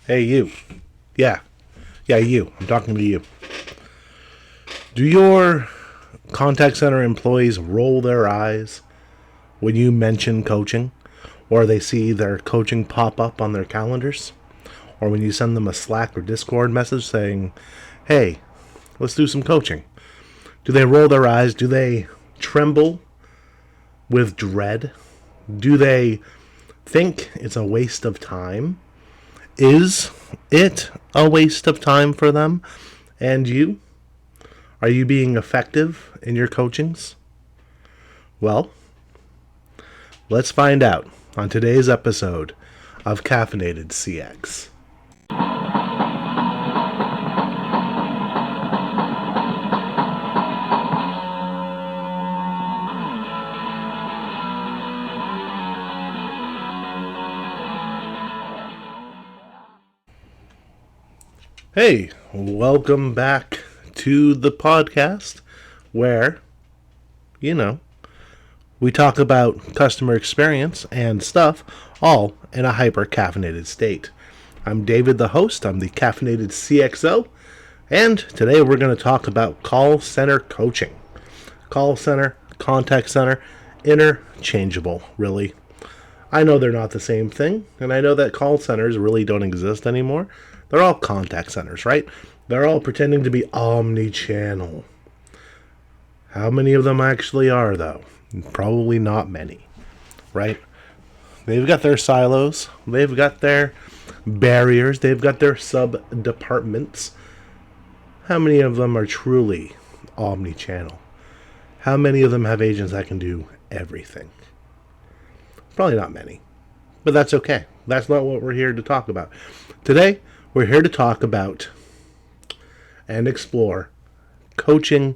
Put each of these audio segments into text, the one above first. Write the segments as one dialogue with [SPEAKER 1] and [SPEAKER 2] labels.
[SPEAKER 1] Hey, you. Yeah. Yeah, you. I'm talking to you. Do your contact center employees roll their eyes when you mention coaching? Or they see their coaching pop up on their calendars? Or when you send them a Slack or Discord message saying, hey, let's do some coaching? Do they roll their eyes? Do they tremble with dread? Do they think it's a waste of time? Is it a waste of time for them and you? Are you being effective in your coachings? Well, let's find out on today's episode of Caffeinated CX. Hey, welcome back to the podcast where, we talk about customer experience and stuff all in a hyper caffeinated state. I'm David, the host. I'm the Caffeinated CXO, and today we're going to talk about call center coaching. Call center, contact center, interchangeable, really. I know they're not the same thing, and I know that call centers really don't exist anymore. They're all contact centers, right? They're all pretending to be omni-channel. How many of them actually are, though? Probably not many, right? They've got their silos. They've got their barriers. They've got their sub-departments. How many of them are truly omni-channel? How many of them have agents that can do everything? Probably not many, but that's okay. That's not what we're here to talk about. Today, we're here to talk about and explore coaching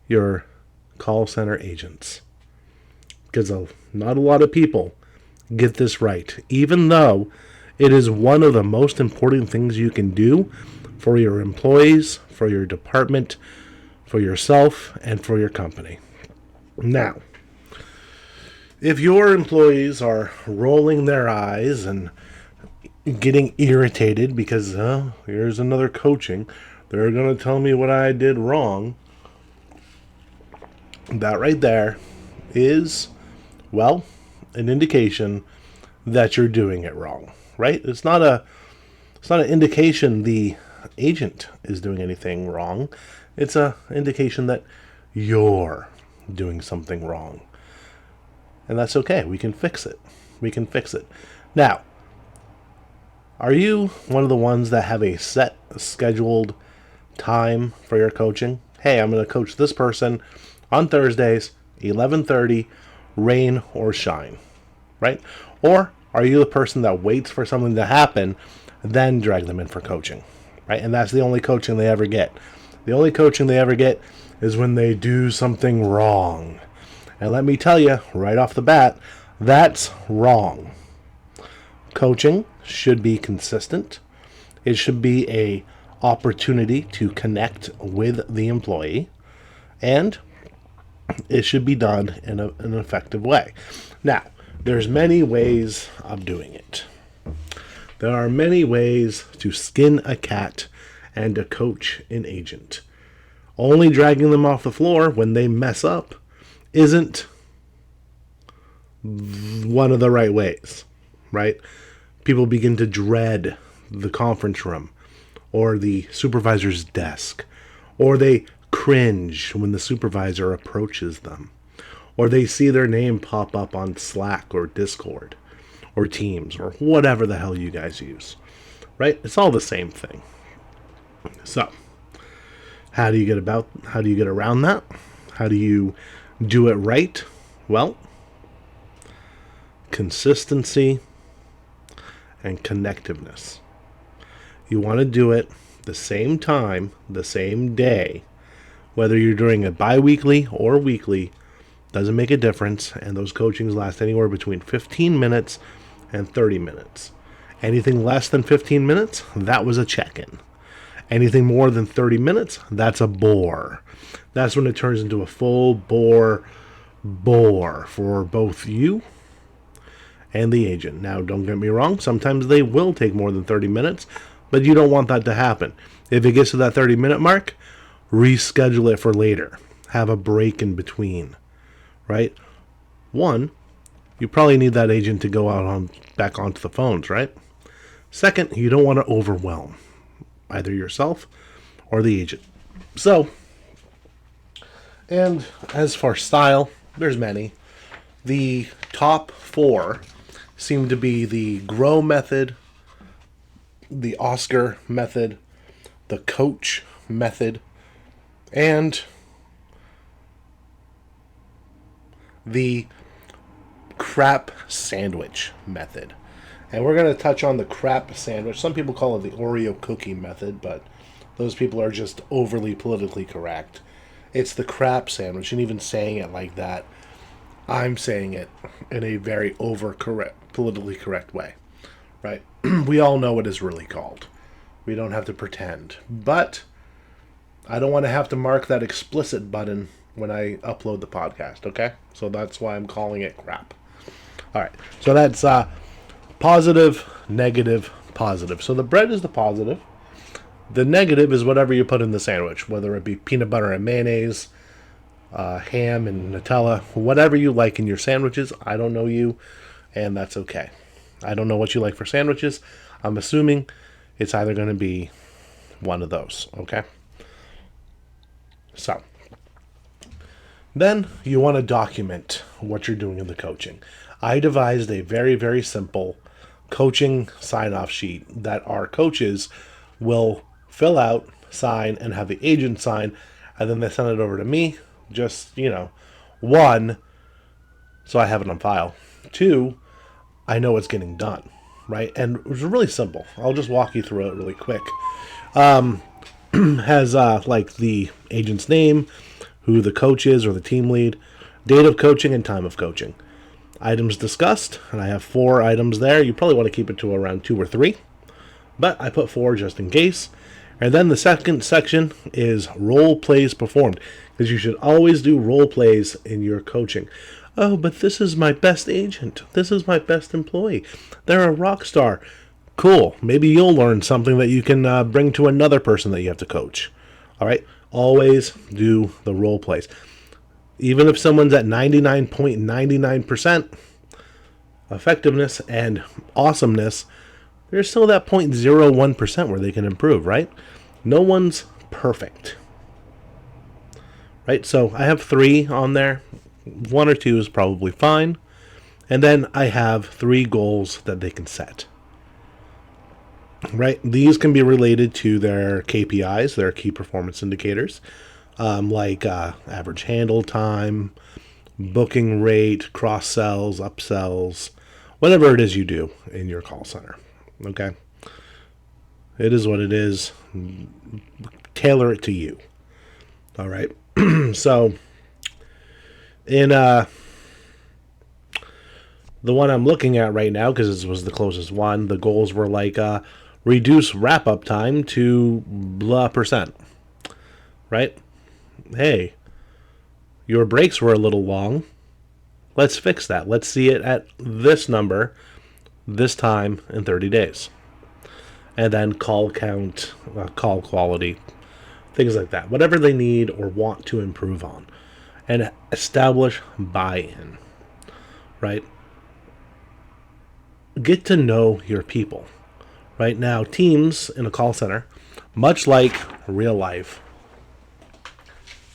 [SPEAKER 1] your call center agents. Because not a lot of people get this right, even though it is one of the most important things you can do for your employees, for your department, for yourself, and for your company. Now, if your employees are rolling their eyes and getting irritated because, here's another coaching, they're going to tell me what I did wrong, that right there is, well, an indication that you're doing it wrong, right? It's not an indication the agent is doing anything wrong. It's an indication that you're doing something wrong. And that's okay. We can fix it. Now, are you one of the ones that have a set scheduled time for your coaching? Hey, I'm going to coach this person on Thursdays, 11:30, rain or shine, right? Or are you the person that waits for something to happen, then drag them in for coaching, right? And that's the only coaching they ever get. The only coaching they ever get is when they do something wrong. And let me tell you, right off the bat, that's wrong. Coaching should be consistent. It should be an opportunity to connect with the employee. And it should be done in an effective way. Now, there's many ways of doing it. There are many ways to skin a cat and to coach an agent. Only dragging them off the floor when they mess up isn't one of the right ways, right? People begin to dread the conference room or the supervisor's desk, or they cringe when the supervisor approaches them, or they see their name pop up on Slack or Discord or Teams or whatever the hell you guys use, right? It's all the same thing. So, how do you get around that? How do you do it right? Well, consistency and connectiveness. You want to do it the same time, the same day, whether you're doing it bi-weekly or weekly, doesn't make a difference, and those coachings last anywhere between 15 minutes and 30 minutes. Anything less than 15 minutes, that was a check-in. Anything more than 30 minutes, that's a bore. That's when it turns into a full bore for both you and the agent. Now, don't get me wrong, sometimes they will take more than 30 minutes, but you don't want that to happen. If it gets to that 30-minute mark, reschedule it for later. Have a break in between, right? One, you probably need that agent to go out on back onto the phones, right? Second, you don't want to overwhelm either yourself or the agent. So, and as for style, there's many. The top four seem to be the grow method, the Oscar method, the coach method, and the crap sandwich method. And we're going to touch on the crap sandwich. Some people call it the Oreo cookie method, but those people are just overly politically correct. It's the crap sandwich, and even saying it like that, I'm saying it in a very politically correct way, right? We all know what it's really called. We don't have to pretend. But I don't want to have to mark that explicit button when I upload the podcast, okay? So that's why I'm calling it crap. All right, so that's positive, negative, positive. So the bread is the positive. The negative is whatever you put in the sandwich, whether it be peanut butter and mayonnaise, ham and Nutella, whatever you like in your sandwiches. I don't know you, and that's okay. I don't know what you like for sandwiches. I'm assuming it's either going to be one of those, okay? So, then you want to document what you're doing in the coaching. I devised a very, very simple coaching sign-off sheet that our coaches will fill out, sign, and have the agent sign, and then they send it over to me. Just, one, so I have it on file. Two, I know it's getting done, right? And it was really simple. I'll just walk you through it really quick. Has like the agent's name, who the coach is or the team lead, date of coaching, and time of coaching. Items discussed, and I have 4 items there. You probably want to keep it to around 2 or 3, but I put 4 just in case. And then the second section is role plays performed, because you should always do role plays in your coaching. Oh, but this is my best agent. This is my best employee. They're a rock star. Cool. Maybe you'll learn something that you can bring to another person that you have to coach. All right? Always do the role plays. Even if someone's at 99.99% effectiveness and awesomeness, there's still that 0.01% where they can improve, right? No one's perfect. Right? So I have 3 on there. 1 or 2 is probably fine. And then I have 3 goals that they can set. Right? These can be related to their KPIs, their key performance indicators, like average handle time, booking rate, cross-sells, upsells, whatever it is you do in your call center. Okay? It is what it is. Tailor it to you. All right? So, in the one I'm looking at right now, because this was the closest one, the goals were like reduce wrap-up time to blah percent. Right? Hey, your breaks were a little long. Let's fix that. Let's see it at this number, this time in 30 days. And then call count, call quality, things like that. Whatever they need or want to improve on. And establish buy-in. Right? Get to know your people. Right now, teams in a call center, much like real life,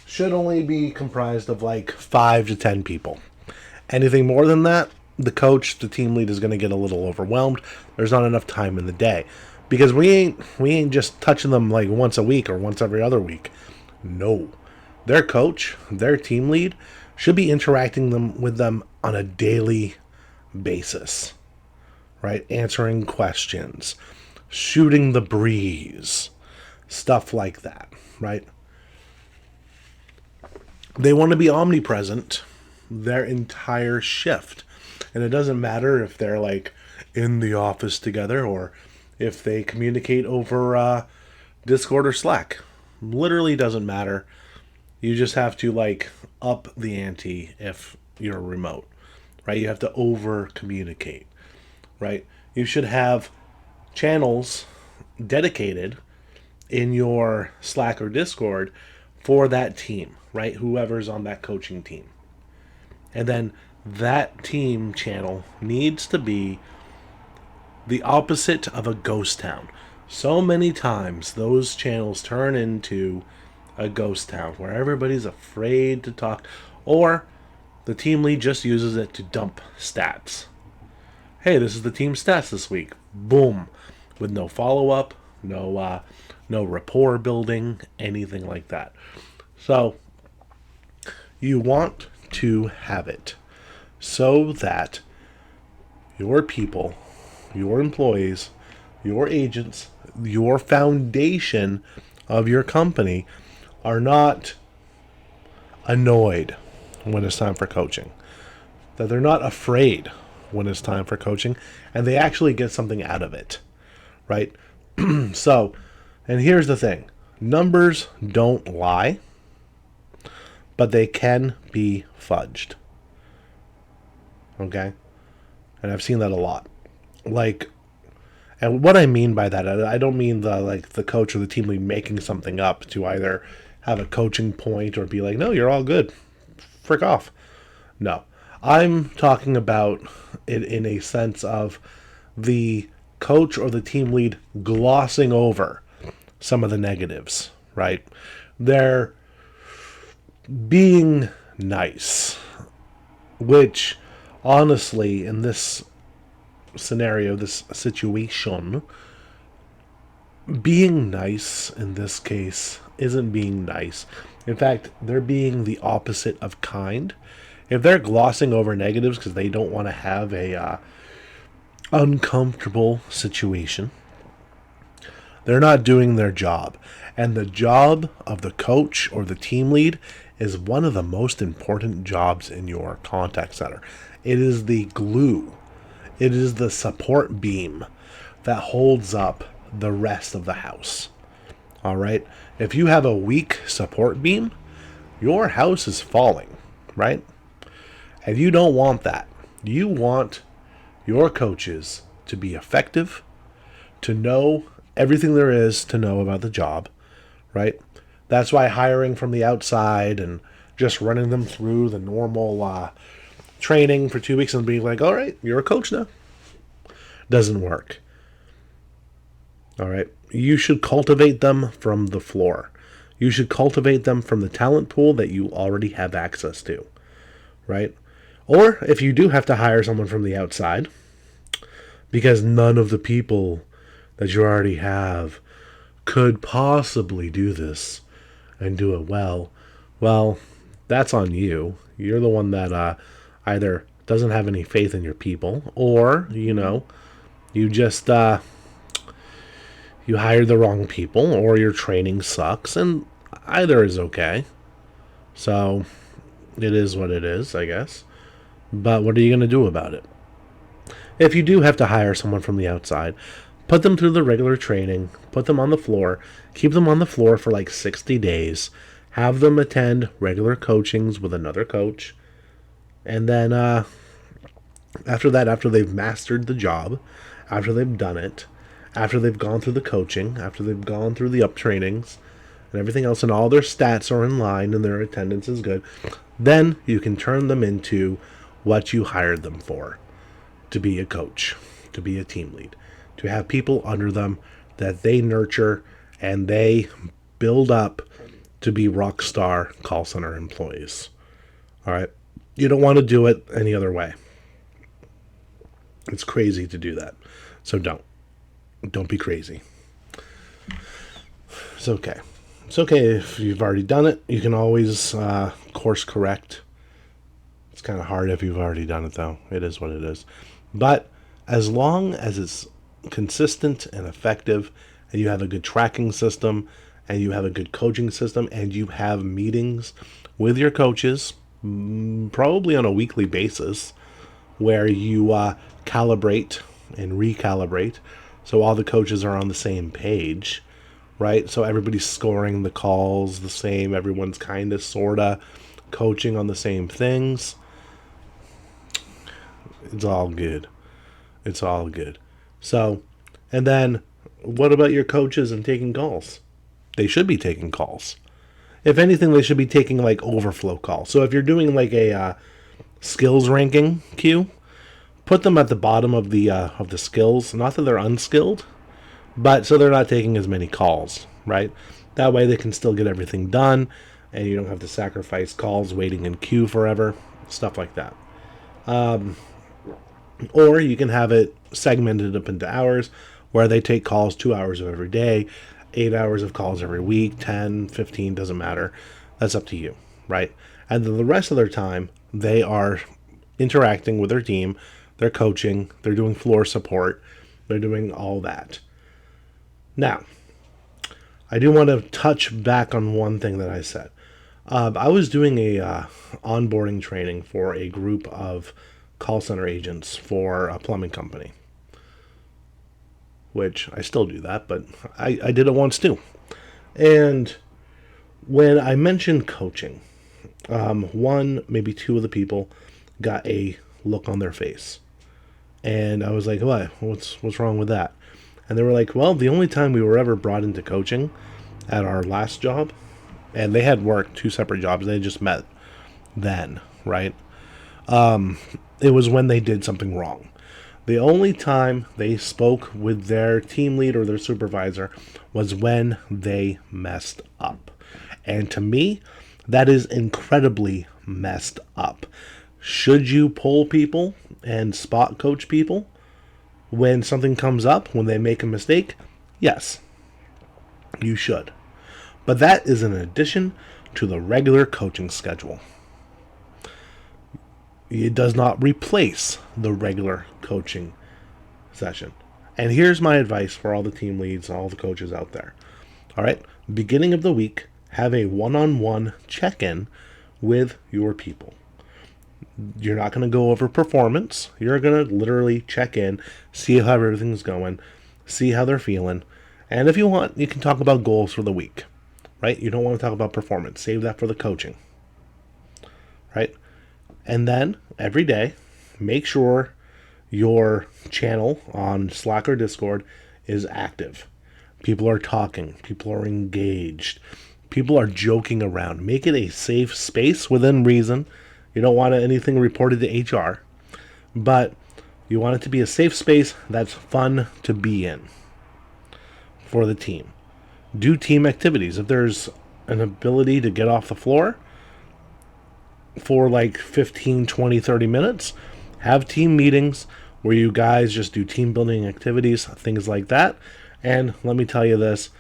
[SPEAKER 1] should only be comprised of like 5 to 10 people. Anything more than that, the coach, the team lead is going to get a little overwhelmed. There's not enough time in the day. Because we ain't just touching them like once a week or once every other week. No. Their coach, their team lead, should be interacting with them on a daily basis. Right? Answering questions, shooting the breeze, stuff like that, right? They want to be omnipresent their entire shift. And it doesn't matter if they're like in the office together or if they communicate over Discord or Slack. Literally doesn't matter. You just have to like up the ante if you're remote, right? You have to over communicate, right? You should have channels dedicated in your Slack or Discord for that team, right? Whoever's on that coaching team. And then that team channel needs to be the opposite of a ghost town. So many times those channels turn into a ghost town where everybody's afraid to talk, or the team lead just uses it to dump stats. Hey, this is the team stats this week. Boom, with no follow up, no rapport building, anything like that. So you want to have it so that your people, your employees, your agents, your foundation of your company are not annoyed when it's time for coaching. That they're not afraid when it's time for coaching, and they actually get something out of it, right? So, and here's the thing. Numbers don't lie, but they can be fudged. Okay? And I've seen that a lot. Like, and what I mean by that, I don't mean the coach or the team lead making something up to either have a coaching point or be like, no, you're all good. Frick off. No. I'm talking about it in a sense of the coach or the team lead glossing over some of the negatives, right? They're being nice, which honestly, in this scenario, this situation, being nice in this case isn't being nice. In fact, they're being the opposite of kind. If they're glossing over negatives because they don't want to have a uncomfortable situation, they're not doing their job. And the job of the coach or the team lead is one of the most important jobs in your contact center. It is the glue. It is the support beam that holds up the rest of the house. All right? If you have a weak support beam, your house is falling, right? And you don't want that. You want your coaches to be effective, to know everything there is to know about the job, right? That's why hiring from the outside and just running them through the normal training for 2 weeks and being like, all right, you're a coach now, doesn't work. All right. You should cultivate them from the floor. You should cultivate them from the talent pool that you already have access to, right? Or if you do have to hire someone from the outside, because none of the people that you already have could possibly do this and do it well, that's on you. You're the one that either doesn't have any faith in your people, or, you just you hired the wrong people, or your training sucks, and either is okay. So it is what it is, I guess. But what are you going to do about it? If you do have to hire someone from the outside, put them through the regular training, put them on the floor, keep them on the floor for like 60 days, have them attend regular coachings with another coach, and then after that, after they've mastered the job, after they've done it, after they've gone through the coaching, after they've gone through the up trainings and everything else, and all their stats are in line and their attendance is good, then you can turn them into what you hired them for. To be a coach, to be a team lead, to have people under them that they nurture and they build up to be rock star call center employees. All right. You don't want to do it any other way. It's crazy to do that. So don't be crazy. It's okay. It's okay if you've already done it. You can always course correct. It's kind of hard if you've already done it, though. It is what it is. But as long as it's consistent and effective, and you have a good tracking system, and you have a good coaching system, and you have meetings with your coaches, probably on a weekly basis, where you calibrate and recalibrate, so all the coaches are on the same page, right? So everybody's scoring the calls the same, everyone's kind of, sort of coaching on the same things. It's all good. It's all good. So, and then what about your coaches and taking calls? They should be taking calls. If anything, they should be taking like overflow calls. So if you're doing like a skills ranking queue, put them at the bottom of the skills. Not that they're unskilled, but so they're not taking as many calls, right? That way they can still get everything done, and you don't have to sacrifice calls waiting in queue forever, stuff like that. Or you can have it segmented up into hours where they take calls 2 hours of every day, 8 hours of calls every week, 10, 15, doesn't matter. That's up to you, right? And then the rest of their time, they are interacting with their team, they're coaching, they're doing floor support, they're doing all that. Now, I do want to touch back on one thing that I said. I was doing a onboarding training for a group of call center agents for a plumbing company, which I still do that, but I did it once too. And when I mentioned coaching, one, maybe two of the people got a look on their face. And I was like, what? What's wrong with that? And they were like, well, the only time we were ever brought into coaching at our last job, and they had worked two separate jobs, they just met then, right? It was when they did something wrong. The only time they spoke with their team lead or their supervisor was when they messed up. And to me, that is incredibly messed up. Should you pull people and spot coach people when something comes up, when they make a mistake? Yes, you should. But that is in addition to the regular coaching schedule. It does not replace the regular coaching session. And here's my advice for all the team leads and all the coaches out there. All right, beginning of the week, have a one-on-one check-in with your people. You're not going to go over performance. You're going to literally check in, see how everything's going, see how they're feeling. And if you want, you can talk about goals for the week, right? You don't want to talk about performance. Save that for the coaching, right? And then every day, make sure your channel on Slack or Discord is active. People are talking. People are engaged. People are joking around. Make it a safe space within reason. You don't want anything reported to HR, but you want it to be a safe space that's fun to be in for the team. Do team activities. If there's an ability to get off the floor for like 15, 20, 30 minutes, have team meetings where you guys just do team building activities, things like that. And let me tell you this,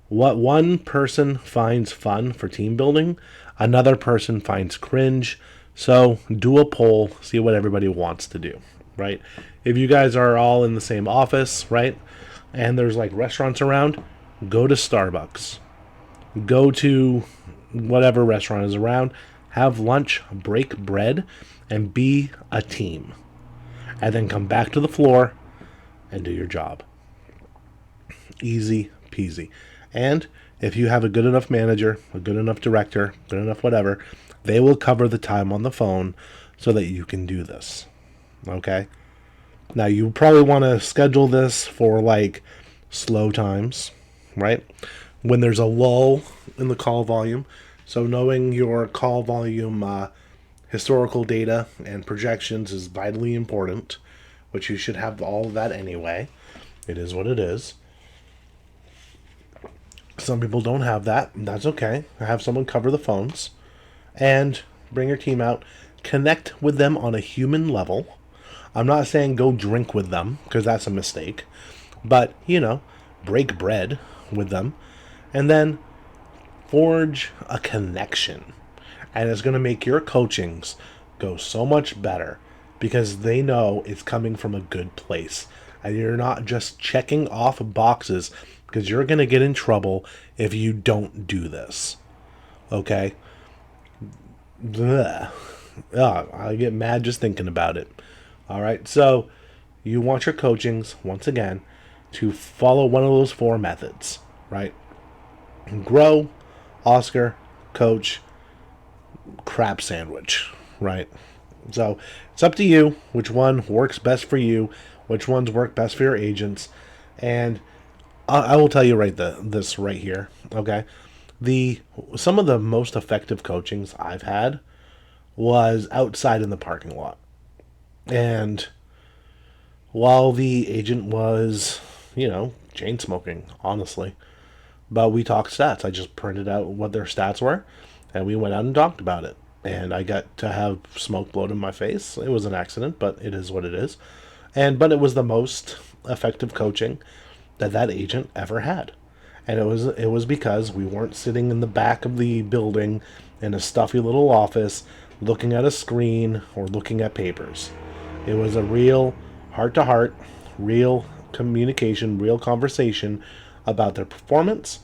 [SPEAKER 1] what one person finds fun for team building, another person finds cringe. So do a poll, see what everybody wants to do, right? If you guys are all in the same office, right, and there's like restaurants around, go to Starbucks. Go to whatever restaurant is around, have lunch, break bread, and be a team. And then come back to the floor and do your job. Easy peasy. And if you have a good enough manager, a good enough director, good enough whatever, they will cover the time on the phone so that you can do this. Okay? Now, you probably want to schedule this for like slow times, right? When there's a lull in the call volume. So knowing your call volume historical data and projections is vitally important, which you should have all of that anyway. It is what it is. Some people don't have that. That's okay. Have someone cover the phones and bring your team out. Connect with them on a human level. I'm not saying go drink with them because that's a mistake. But, break bread with them. And then forge a connection. And it's going to make your coachings go so much better because they know it's coming from a good place. And you're not just checking off boxes because you're going to get in trouble if you don't do this. Okay? Ugh. I get mad just thinking about it. All right? So you want your coachings, once again, to follow one of those four methods, right? Grow, Oscar, coach, crab sandwich, right? So it's up to you which one works best for you, which ones work best for your agents, and I will tell you this right here. Okay, the some of the most effective coachings I've had was outside in the parking lot, and while the agent was, chain smoking, honestly, but we talked stats. I just printed out what their stats were, and we went out and talked about it. And I got to have smoke blown in my face. It was an accident, but it is what it is. But it was the most effective coaching that agent ever had. And it was because we weren't sitting in the back of the building in a stuffy little office looking at a screen or looking at papers. It was a real heart to heart, real communication, real conversation about their performance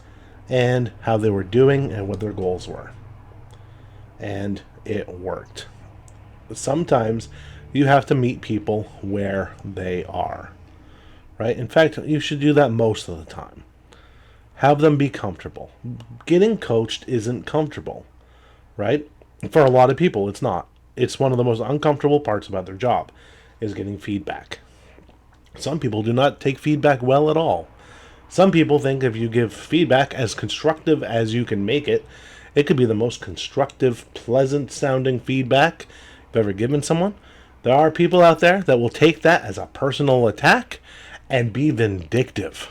[SPEAKER 1] and how they were doing and what their goals were. And it worked. Sometimes you have to meet people where they are, right? In fact, you should do that most of the time. Have them be comfortable. Getting coached isn't comfortable, right? For a lot of people, it's not. It's one of the most uncomfortable parts about their job is getting feedback. Some people do not take feedback well at all. Some people think if you give feedback as constructive as you can make it, it could be the most constructive, pleasant sounding feedback you've ever given someone. There are people out there that will take that as a personal attack and be vindictive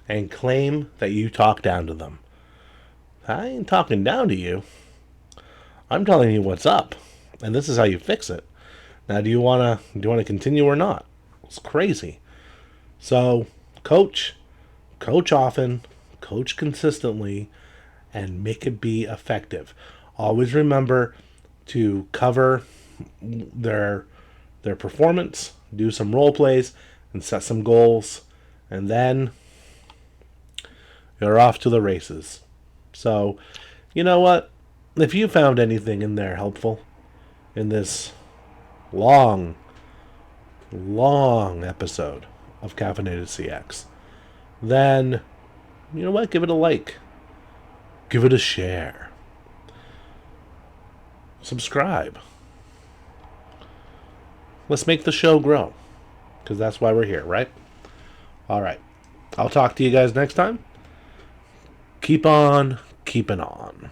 [SPEAKER 1] and claim that you talk down to them. I ain't talking down to you. I'm telling you what's up, and this is how you fix it. Now, do you wanna continue or not? It's crazy. So, coach often, coach consistently, and make it be effective. Always remember to cover their their performance, do some role plays, and set some goals, and then you're off to the races. So, you know what? If you found anything in there helpful in this long, long episode of Caffeinated CX, then you know what? Give it a like, give it a share, subscribe. Let's make the show grow because that's why we're here, right? All right. I'll talk to you guys next time. Keep on keeping on.